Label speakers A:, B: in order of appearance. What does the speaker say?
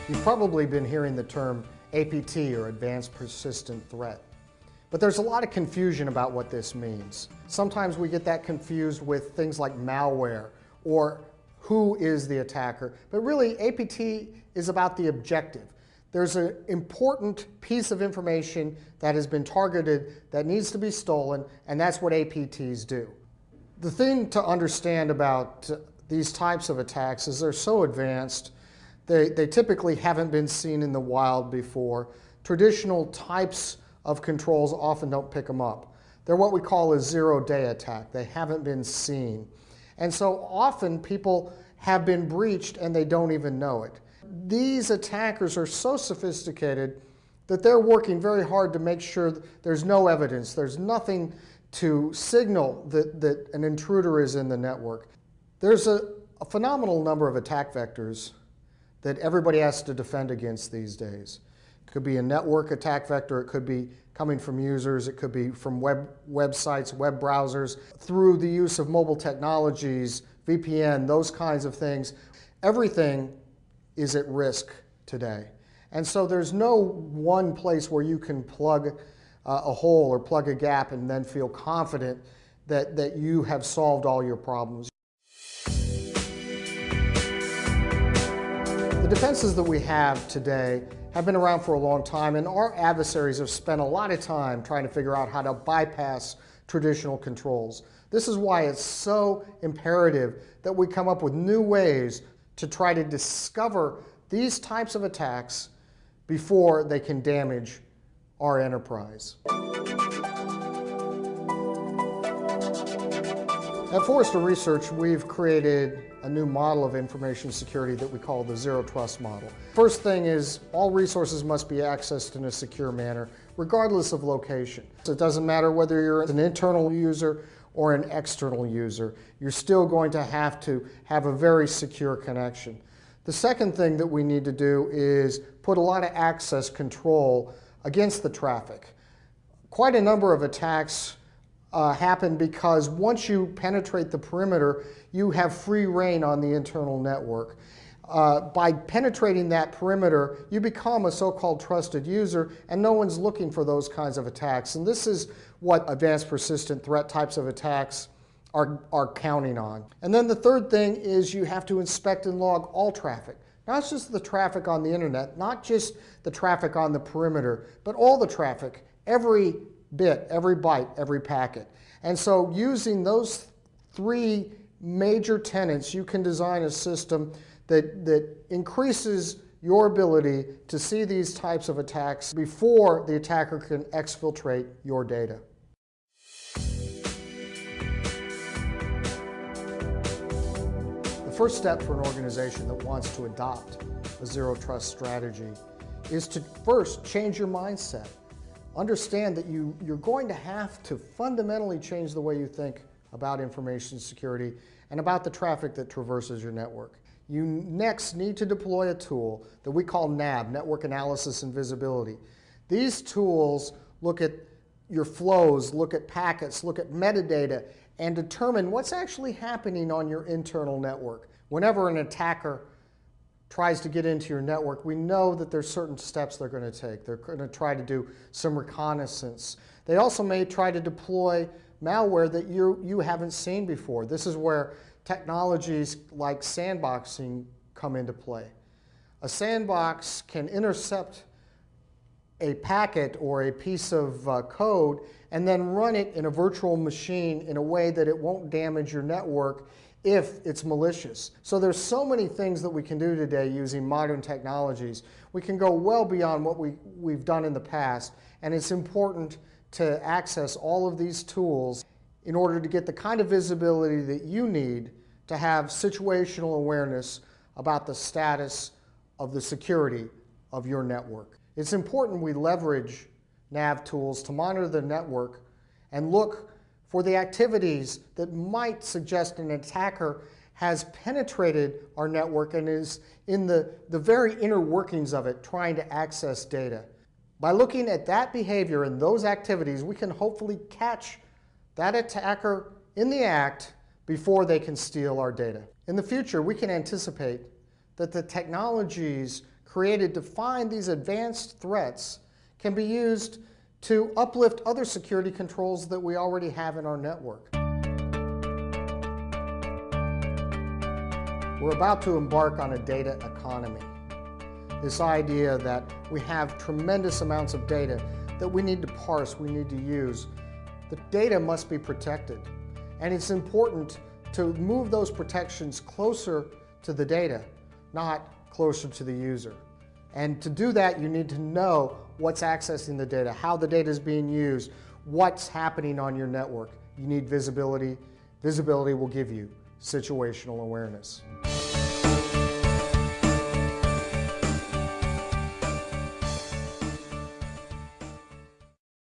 A: You've probably been hearing the term APT, or Advanced Persistent Threat. But there's a lot of confusion about what this means. Sometimes we get that confused with things like malware or who is the attacker. But really, APT is about the objective. There's an important piece of information that has been targeted that needs to be stolen, and that's what APTs do. The thing to understand about these types of attacks is they're so advanced, they typically haven't been seen in the wild before. Traditional types of controls often don't pick them up. They're what we call a zero-day attack. They haven't been seen. And so often people have been breached and they don't even know it. These attackers are so sophisticated that they're working very hard to make sure there's no evidence, there's nothing to signal that an intruder is in the network. There's a phenomenal number of attack vectors that everybody has to defend against these days. It could be a network attack vector, it could be coming from users, it could be from websites, web browsers, through the use of mobile technologies, VPN, those kinds of things. Everything is at risk today. And so there's no one place where you can plug a hole or plug a gap and then feel confident that you have solved all your problems. The defenses that we have today have been around for a long time, and our adversaries have spent a lot of time trying to figure out how to bypass traditional controls. This is why it's so imperative that we come up with new ways to try to discover these types of attacks before they can damage our enterprise. At Forrester Research, we've created a new model of information security that we call the Zero Trust model. First thing is, all resources must be accessed in a secure manner, regardless of location. So it doesn't matter whether you're an internal user or an external user, you're still going to have a very secure connection. The second thing that we need to do is put a lot of access control against the traffic. Quite a number of attacks happen because once you penetrate the perimeter, you have free reign on the internal network. By penetrating that perimeter, you become a so-called trusted user, and no one's looking for those kinds of attacks. And this is what advanced persistent threat types of attacks are counting on. And then the third thing is you have to inspect and log all traffic. Not just the traffic on the internet, not just the traffic on the perimeter, but all the traffic, every bit, every byte, every packet. And so using those three major tenets, you can design a system that increases your ability to see these types of attacks before the attacker can exfiltrate your data. The first step for an organization that wants to adopt a zero trust strategy is to first change your mindset. Understand that you're going to have to fundamentally change the way you think about information security and about the traffic that traverses your network. You next need to deploy a tool that we call NAV, Network Analysis and Visibility. These tools look at your flows, look at packets, look at metadata, and determine what's actually happening on your internal network. Whenever an attacker tries to get into your network, we know that there's certain steps they're going to take. They're going to try to do some reconnaissance. They also may try to deploy malware that you haven't seen before. This is where technologies like sandboxing come into play. A sandbox can intercept a packet or a piece of code and then run it in a virtual machine in a way that it won't damage your network if it's malicious. So there's so many things that we can do today using modern technologies. We can go well beyond what we've done in the past, and it's important to access all of these tools in order to get the kind of visibility that you need to have situational awareness about the status of the security of your network. It's important we leverage NAV tools to monitor the network and look for the activities that might suggest an attacker has penetrated our network and is in the very inner workings of it trying to access data. By looking at that behavior and those activities, we can hopefully catch that attacker in the act before they can steal our data. In the future, we can anticipate that the technologies created to find these advanced threats can be used to uplift other security controls that we already have in our network. We're about to embark on a data economy. This idea that we have tremendous amounts of data that we need to parse, we need to use. The data must be protected, and it's important to move those protections closer to the data, not closer to the user. And to do that, you need to know what's accessing the data, how the data is being used, what's happening on your network. You need visibility. Visibility will give you situational awareness.